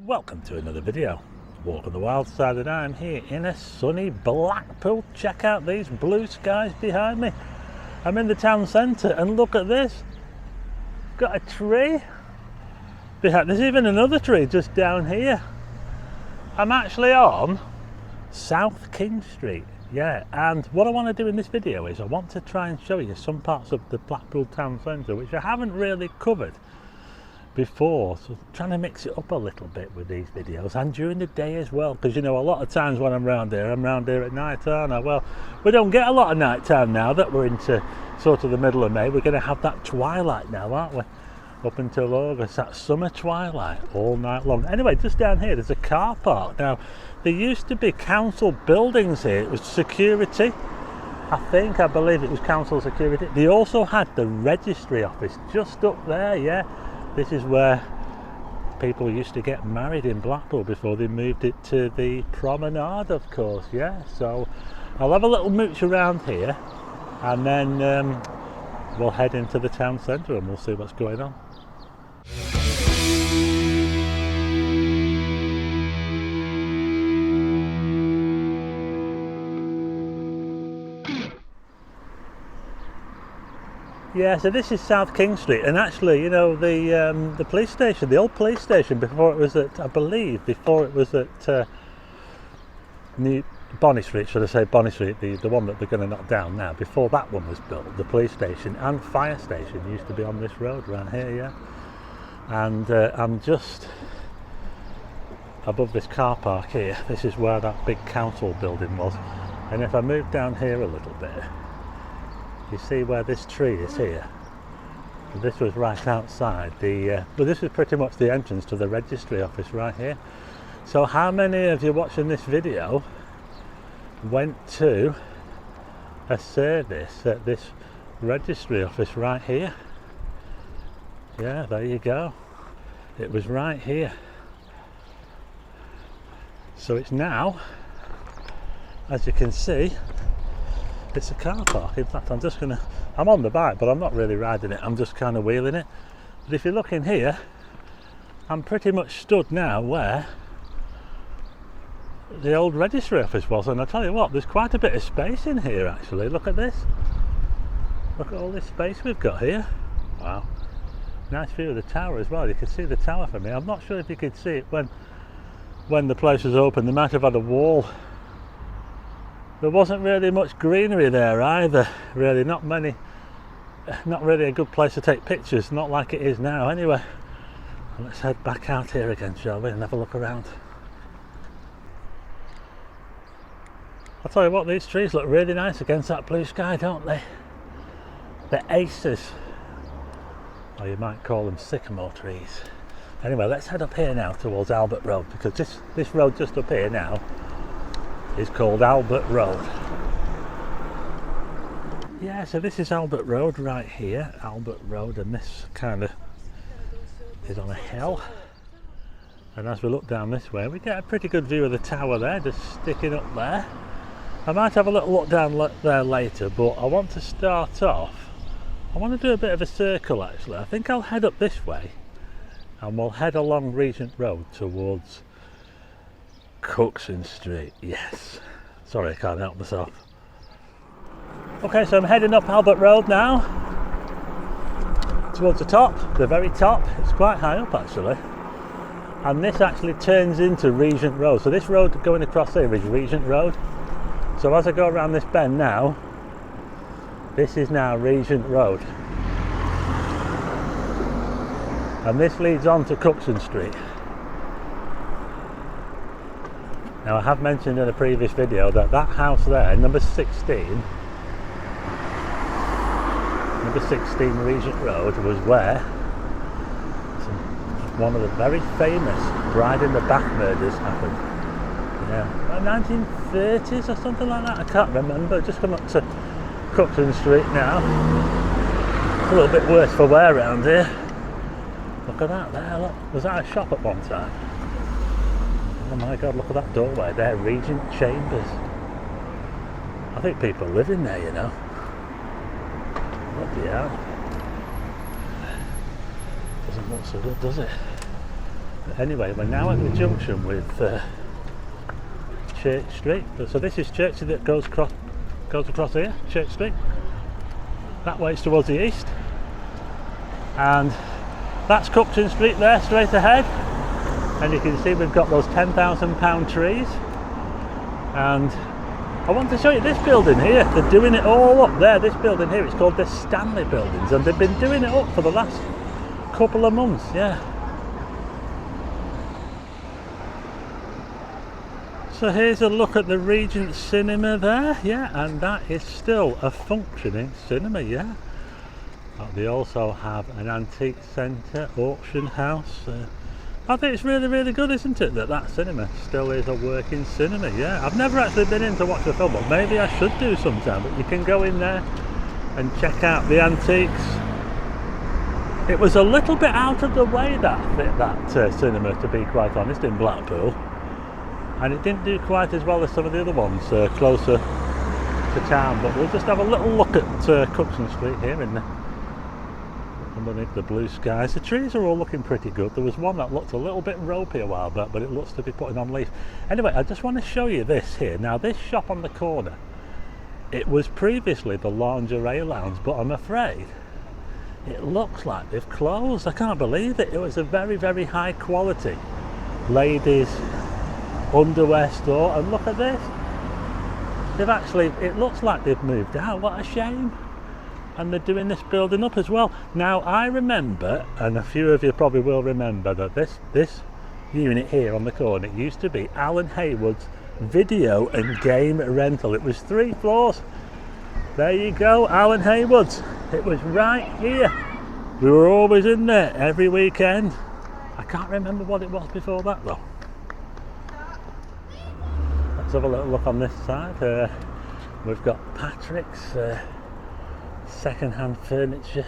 Welcome to another video. Walk on the wild side, and I'm here in a sunny Blackpool. Check out these blue skies behind me. I'm in the town centre and look at this. Got a tree behind. There's even another tree just down here. I'm actually on South King Street. Yeah, and what I want to do in this video is I want to try and show you some parts of the Blackpool town centre which I haven't really covered before, so trying to mix it up a little bit with these videos and during the day as well, because you know, a lot of times when I'm round here at night, aren't I? Well, we don't get a lot of night time now that we're into sort of the middle of May. We're going to have that twilight now, aren't we? Up until August, that summer twilight all night long. Anyway, just down here there's a car park. Now there used to be council buildings here. It was security, I believe it was council security. They also had the registry office just up there. Yeah, this is where people used to get married in Blackpool before they moved it to the promenade, of course. Yeah, so I'll have a little mooch around here and then we'll head into the town centre and we'll see what's going on. Yeah, so this is South King Street, and actually, you know, the police station, the old police station, before it was at, I believe, before it was at New Bonny Street, should I say Bonny Street, the one that they're going to knock down now. Before that one was built, the police station and fire station used to be on this road right here, yeah. And I'm just above this car park here. This is where that big council building was, and if I move down here a little bit, you see where this tree is here. This was right outside but this is pretty much the entrance to the registry office right here. So how many of you watching this video went to a service at this registry office right here? Yeah, there you go. It was right here. So it's now, as you can see, it's a car park. In fact, I'm on the bike, but I'm not really riding it. I'm just kind of wheeling it. But if you look in here, I'm pretty much stood now where the old registry office was. And I tell you what, there's quite a bit of space in here actually. Look at this. Look at all this space we've got here. Wow. Nice view of the tower as well. You can see the tower from here. I'm not sure if you could see it when the place was open. They might have had a wall. There wasn't really much greenery there either, really, not really a good place to take pictures, not like it is now. Anyway, let's head back out here again, shall we, and have a look around. I'll tell you what, these trees look really nice against that blue sky, don't they? They're aces, or you might call them sycamore trees. Anyway, let's head up here now towards Albert Road, because this road just up here now is called Albert Road. Yeah, so this is Albert Road right here, Albert Road, and this kind of is on a hill. And as we look down this way, we get a pretty good view of the tower there, just sticking up there. I might have a little look down there later, but I want to start off. I want to do a bit of a circle actually. I think I'll head up this way, and we'll head along Regent Road towards Coronation Street. Yes, sorry, I can't help myself. Okay, so I'm heading up Albert Road now towards the top, the very top. It's quite high up actually, and this actually turns into Regent Road. So this road going across here is Regent Road. So as I go around this bend now, this is now Regent Road, and this leads on to Coronation Street. Now I have mentioned in a previous video that house there, number 16 Regent Road, was where one of the very famous Bride in the Bath murders happened. Yeah, about 1930s or something like that, I can't remember. Just come up to Coronation Street now. It's a little bit worse for wear around here. Look at that there, look. Was that a shop at one time? Oh my god, look at that doorway there, Regent Chambers. I think people live in there, you know. Bloody hell. Doesn't look so good, does it? But anyway, we're now at the junction with Church Street. So this is Church Street that goes across here, Church Street. That way it's towards the east. And that's Coronation Street there, straight ahead. And you can see we've got those £10,000 trees. And I want to show you this building here. They're doing it all up there. This building here, it's called the Stanley Buildings, and they've been doing it up for the last couple of months, yeah. So here's a look at the Regent Cinema there, yeah, and that is still a functioning cinema, yeah. They also have an antique centre, auction house. I think it's really, really good, isn't it, that cinema still is a working cinema, yeah. I've never actually been in to watch a film, but maybe I should do sometime. But you can go in there and check out the antiques. It was a little bit out of the way, that cinema, to be quite honest, in Blackpool. And it didn't do quite as well as some of the other ones closer to town. But we'll just have a little look at Coronation Street here underneath the blue skies. The trees are all looking pretty good. There was one that looked a little bit ropey a while back, but it looks to be putting on leaf. Anyway, I just want to show you this here. Now, this shop on the corner, it was previously the lingerie lounge, but I'm afraid it looks like they've closed. I can't believe it. It was a very, very high quality ladies underwear store, and look at this. They've actually, it looks like they've moved out. What a shame. And they're doing this building up as well. Now, I remember, and a few of you probably will remember, that this unit here on the corner used to be Alan Haywood's video and game rental. It was 3 floors. There you go, Alan Haywood's. It was right here. We were always in there every weekend. I can't remember what it was before that though. Let's have a little look on this side. We've got Patrick's second-hand furniture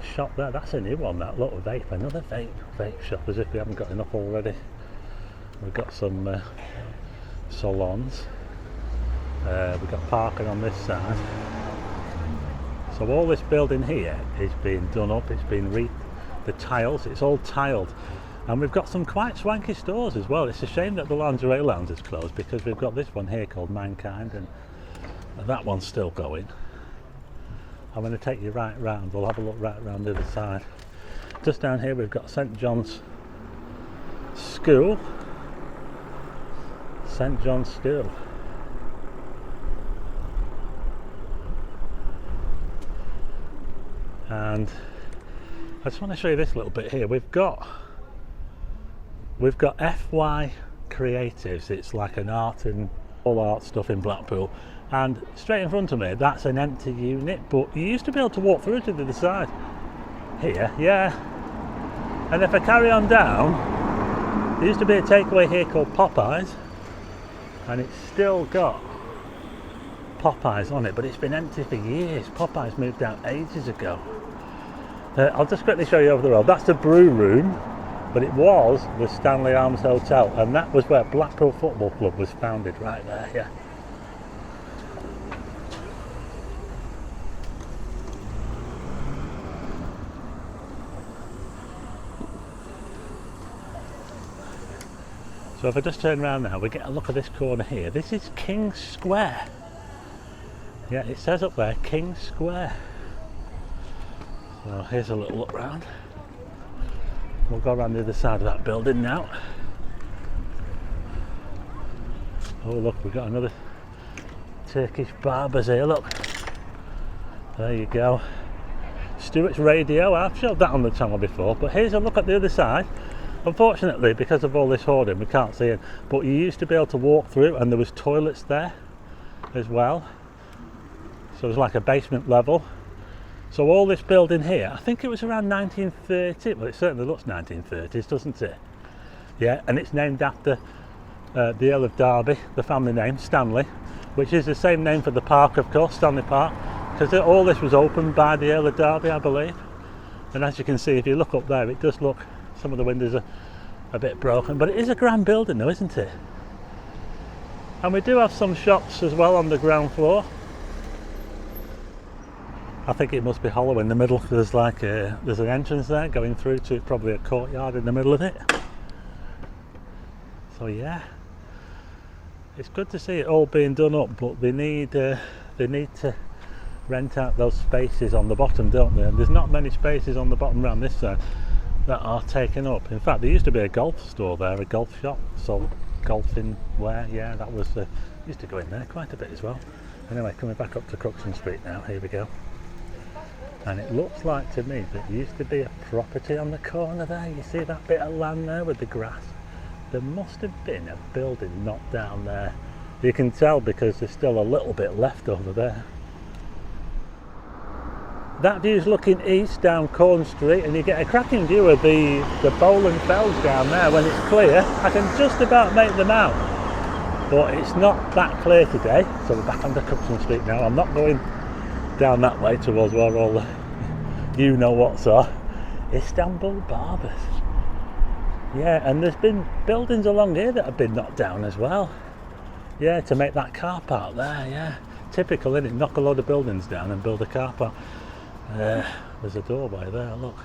shop there. That's a new one, that. Look, vape, another vape shop, as if we haven't got enough already. We've got some salons. We've got parking on this side. So all this building here is being done up. It's been the tiles, it's all tiled. And we've got some quite swanky stores as well. It's a shame that the lingerie lounge is closed, because we've got this one here called Mankind, and that one's still going. I'm going to take you right round. We'll have a look right round the other side. Just down here we've got St John's School. St John's School. And I just want to show you this little bit here. We've got FY Creatives. It's like an art and all art stuff in Blackpool. And straight in front of me, that's an empty unit, but you used to be able to walk through to the other side. Here, yeah. And if I carry on down, there used to be a takeaway here called Popeyes, and it's still got Popeyes on it, but it's been empty for years. Popeyes moved out ages ago. I'll just quickly show you over the road. That's the brew room, but it was the Stanley Arms Hotel, and that was where Blackpool Football Club was founded, right there, yeah. So if I just turn around now, we get a look at this corner here. This is King Square. Yeah, it says up there, King Square. So here's a little look round. We'll go around the other side of that building now. Oh look, we've got another Turkish barbers here, look. There you go. Stewart's Radio, I've showed that on the channel before, but here's a look at the other side. Unfortunately, because of all this hoarding, we can't see it, but you used to be able to walk through, and there was toilets there as well. So it was like a basement level. So all this building here, I think it was around 1930, well it certainly looks 1930s, doesn't it? Yeah, and it's named after the Earl of Derby, the family name, Stanley, which is the same name for the park, of course, Stanley Park, because all this was opened by the Earl of Derby, I believe. And as you can see, if you look up there, it does look, some of the windows are a bit broken, but it is a grand building though, isn't it? And we do have some shops as well on the ground floor. I think it must be hollow in the middle. There's like there's an entrance there going through to probably a courtyard in the middle of it. So yeah, it's good to see it all being done up, but they need to rent out those spaces on the bottom, don't they? And there's not many spaces on the bottom around this side that are taken up. In fact, there used to be a golf store there, a golf shop, sold golfing wear. Yeah, that was used to go in there quite a bit as well. Anyway, coming back up to Coronation Street now, here we go. And it looks like to me that there used to be a property on the corner there. You see that bit of land there with the grass? There must have been a building knocked down there. You can tell because there's still a little bit left over there. That view's looking east down Corn Street, and you get a cracking view of the Bowland Fells down there when it's clear. I can just about make them out, but it's not that clear today. So we're back onto Coronation Street now. I'm not going down that way towards where all the you-know-whats are. Istanbul Barbers. Yeah, and there's been buildings along here that have been knocked down as well. Yeah, to make that car park there, yeah. Typical, isn't it? Knock a load of buildings down and build a car park. There's a doorway there, look.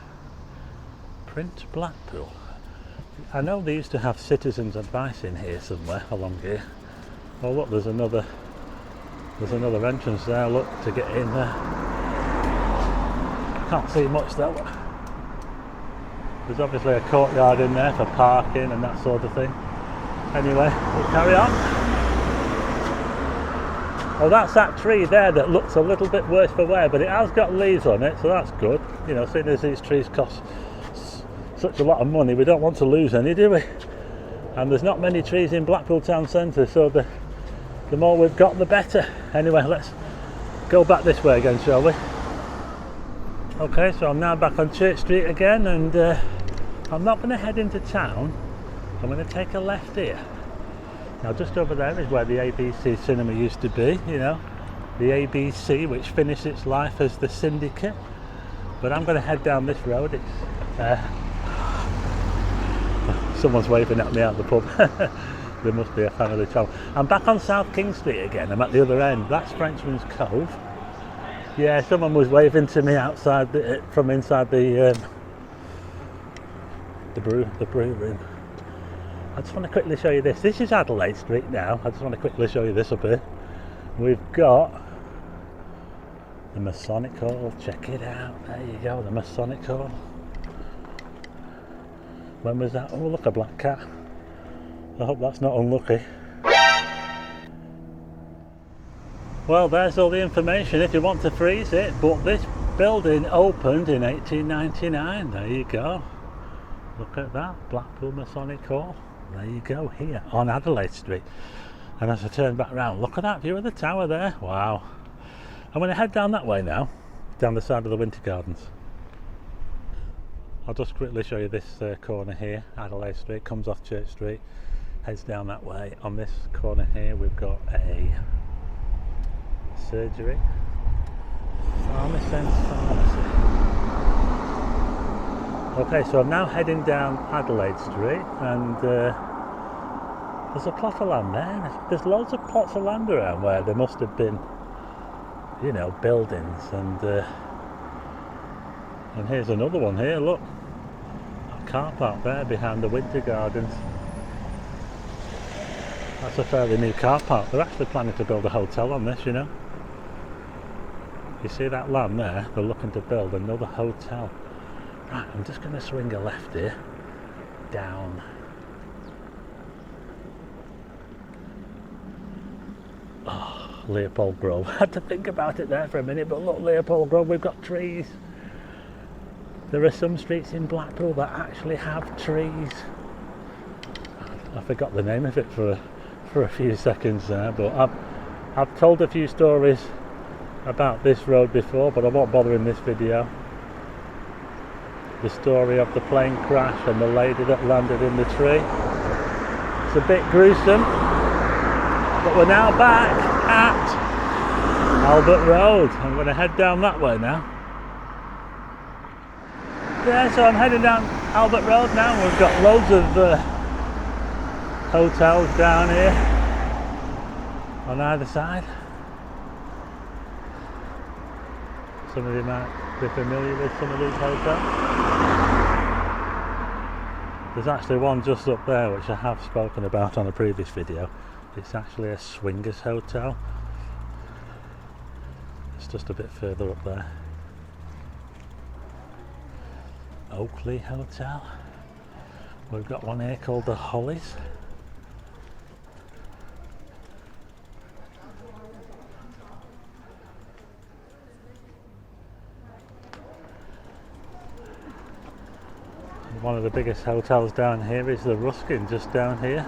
Print Blackpool. I know they used to have citizens' advice in here somewhere along here. Oh look, there's another entrance there, look, to get in there. Can't see much though. There's obviously a courtyard in there for parking and that sort of thing. Anyway, we'll carry on. Oh, that's that tree there that looks a little bit worse for wear, but it has got leaves on it, so that's good. You know, seeing as these trees cost such a lot of money, we don't want to lose any, do we? And there's not many trees in Blackpool town centre, so the more we've got, the better. Anyway, let's go back this way again, shall we? Okay, so I'm now back on Church Street again, and I'm not going to head into town. I'm going to take a left here. Now just over there is where the ABC cinema used to be, you know, the ABC, which finished its life as the Syndicate. But I'm going to head down this road. It's someone's waving at me out the pub. There must be a fan of the channel. I'm back on South King Street again. I'm at the other end. That's Frenchman's Cove. Yeah, someone was waving to me outside from inside the brew room. I just want to quickly show you this. This is Adelaide Street now. I just want to quickly show you this up here. We've got the Masonic Hall. Check it out. There you go, the Masonic Hall. When was that? Oh, look, a black cat. I hope that's not unlucky. Well, there's all the information if you want to freeze it. But this building opened in 1899. There you go. Look at that, Blackpool Masonic Hall. There you go, here on Adelaide Street. And as I turn back round, look at that view of the tower there. Wow. I'm going to head down that way now, down the side of the Winter Gardens. I'll just quickly show you this corner here, Adelaide Street, comes off Church Street, heads down that way. On this corner here we've got a surgery, pharmacy. Okay, so I'm now heading down Adelaide Street, and there's a plot of land there. There's loads of plots of land around where there must have been, you know, buildings, and here's another one here, look. A car park there behind the Winter Gardens. That's a fairly new car park. They're actually planning to build a hotel on this, you know. You see that land there? They're looking to build another hotel. Right, I'm just going to swing a left here, down. Oh, Leopold Grove. I had to think about it there for a minute, but look, Leopold Grove, we've got trees. There are some streets in Blackpool that actually have trees. I forgot the name of it for a few seconds there, but I've told a few stories about this road before, but I won't bother in this video. The story of the plane crash and the lady that landed in the tree. It's a bit gruesome, but we're now back at Albert Road. I'm going to head down that way now. Yeah, so I'm heading down Albert Road now. We've got loads of hotels down here on either side. Some of you might be familiar with some of these hotels. There's actually one just up there which I have spoken about on a previous video. It's actually a swingers hotel. It's just a bit further up there. Oakley Hotel. We've got one here called the Hollies. One of the biggest hotels down here is the Ruskin, just down here.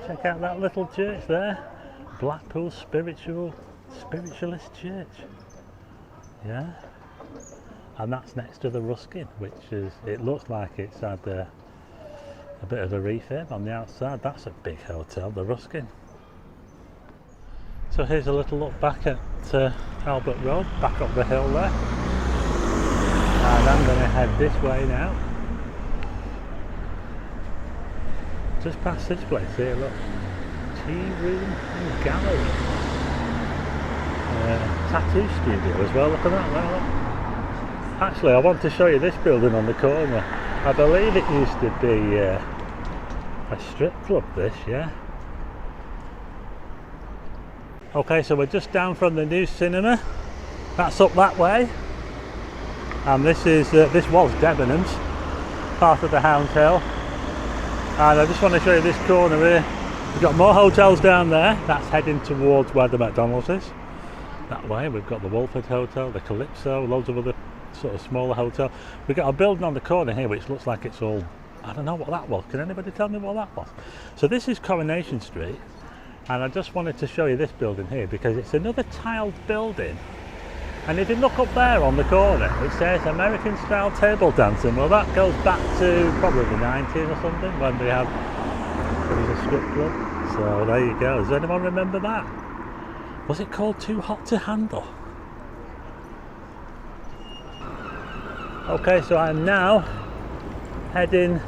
Check out that little church there, Blackpool Spiritualist Church. Yeah, and that's next to the Ruskin, which is, it looks like it's had a bit of a refurb on the outside. That's a big hotel, the Ruskin. So here's a little look back at Albert Road, back up the hill there, and I'm going to head this way now. Just past this place here, look, tea room and gallery, tattoo studio as well, look at that there, look. Actually I want to show you this building on the corner. I believe it used to be a strip club, this, yeah. Okay, so we're just down from the new cinema, that's up that way, and this was Debenhams, part of the Hounds Hill. And I just want to show you this corner here. We've got more hotels down there. That's heading towards where the McDonald's is. That way we've got the Wolford Hotel, the Calypso, loads of other sort of smaller hotels. We've got a building on the corner here which looks like it's all, I don't know what that was. Can anybody tell me what that was? So this is Coronation Street, and I just wanted to show you this building here because it's another tiled building. And if you look up there on the corner, it says American style table dancing. Well, that goes back to probably the 90s or something, when it was a strip club. So there you go. Does anyone remember that? Was it called Too Hot to Handle? Okay, so I'm now heading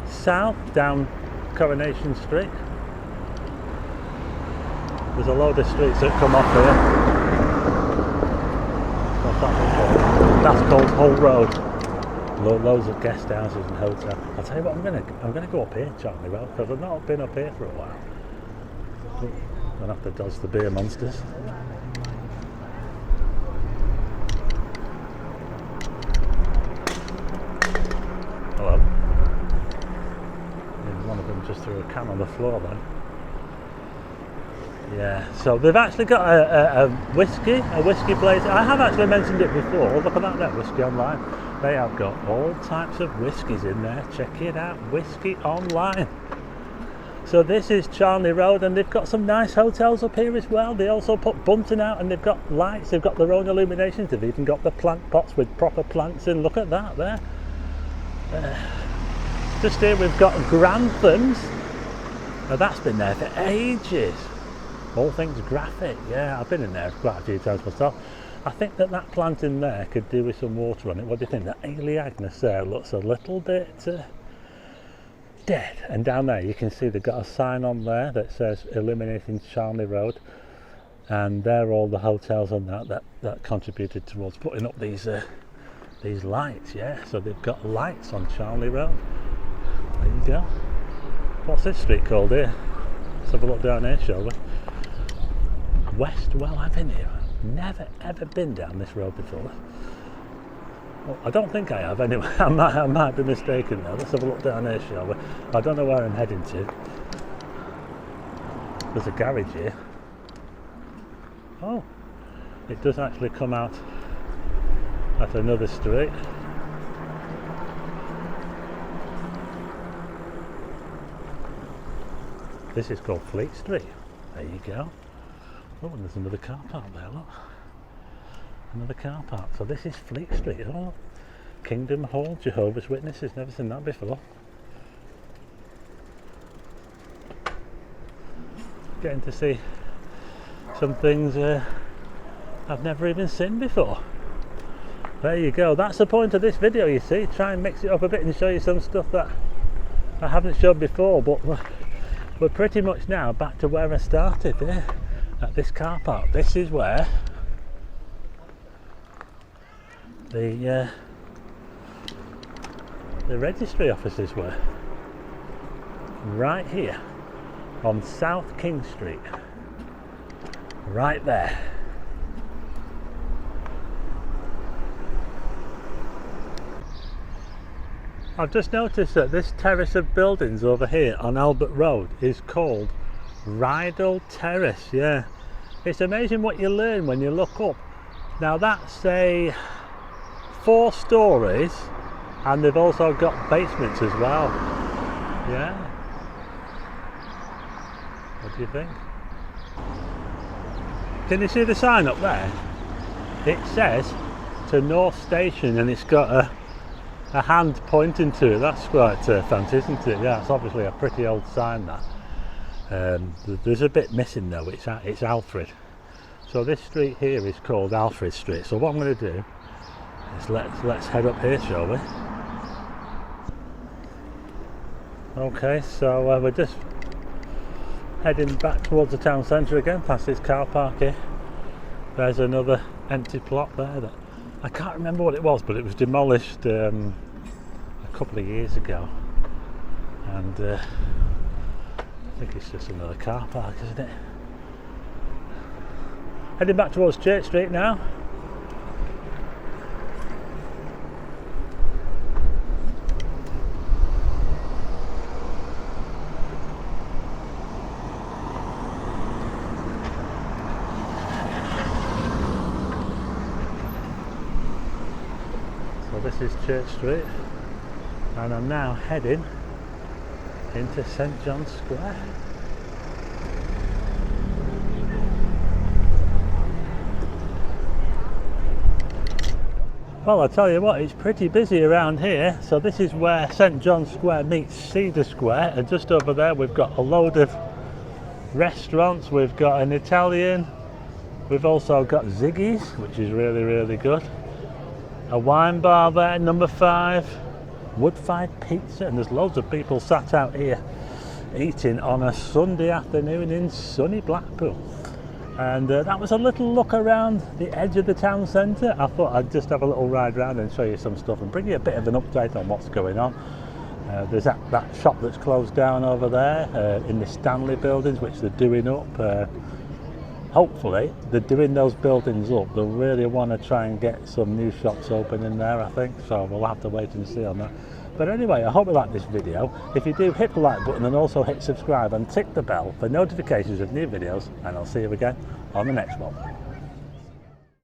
south down Coronation Street. There's a load of streets that come off here. That's called Hull Road. Loads of guest houses and hotels. I'll tell you what, I'm gonna go up here, Charlie Road, because I've not been up here for a while. I'll have to dodge the beer monsters. Hello. Yeah, one of them just threw a can on the floor then. Yeah, so they've actually got a whiskey place. I have actually mentioned it before. Look at that Whiskey Online. They have got all types of whiskies in there. Check it out, Whiskey Online. So this is Charnley Road, and they've got some nice hotels up here as well. They also put bunting out, and they've got lights, they've got their own illuminations. They've even got the plant pots with proper plants in. Look at that there. Just here we've got Granthams. Now that's been there for ages. All things graphic, yeah, I've been in there quite a few times myself. I think that plant in there could do with some water on it. What do you think? That Aleagnus there looks a little bit dead. And down there you can see they've got a sign on there that says Illuminating Charnley Road, and they're all the hotels and that contributed towards putting up these lights, yeah. So they've got lights on Charnley Road. There you go. What's this street called here? Let's have a look down here, shall we? Westwell Avenue. Never ever been down this road before. Well, I don't think I have anyway. I might be mistaken now. Let's have a look down here, shall we? I don't know where I'm heading to. There's a garage here. Oh, it does actually come out at another street. This is called Fleet Street. There you go. Oh, and there's another car park there, look. Another car park. So this is Fleet Street. Oh, Kingdom Hall, Jehovah's Witnesses, never seen that before. Getting to see some things I've never even seen before. There you go, that's the point of this video, you see, try and mix it up a bit and show you some stuff that I haven't showed before, but we're pretty much now back to where I started, there, at this car park. This is where the registry offices were, right here on South King Street, right there. I've just noticed that this terrace of buildings over here on Albert Road is called Rydal Terrace. Yeah, it's amazing what you learn when you look up. Now that's 4 stories, and they've also got basements as well. Yeah, what do you think? Can you see the sign up there? It says to North Station, and it's got a hand pointing to it. That's quite fancy, isn't it? Yeah, it's obviously a pretty old sign, that. There's a bit missing though, it's Alfred. So this street here is called Alfred Street. So what I'm going to do is let's head up here, shall we? Okay, so we're just heading back towards the town centre again, past this car park here. There's another empty plot there that I can't remember what it was, but it was demolished a couple of years ago, and I think it's just another car park, isn't it? Heading back towards Church Street now. This is Church Street, and I'm now heading into St John's Square. Well, I'll tell you what, it's pretty busy around here. So this is where St John's Square meets Cedar Square, and just over there we've got a load of restaurants. We've got an Italian, we've also got Ziggy's, which is really, really good. A wine bar there, number 5, wood-fired pizza, and there's loads of people sat out here eating on a Sunday afternoon in sunny Blackpool. And that was a little look around the edge of the town centre. I thought I'd just have a little ride around and show you some stuff and bring you a bit of an update on what's going on. There's that shop that's closed down over there in the Stanley Buildings, which they're doing up. Hopefully they're doing those buildings up. They'll really want to try and get some new shops open in there, I think, so we'll have to wait and see on that. But anyway, I hope you like this video. If you do, hit the like button and also hit subscribe and tick the bell for notifications of new videos, and I'll see you again on the next one.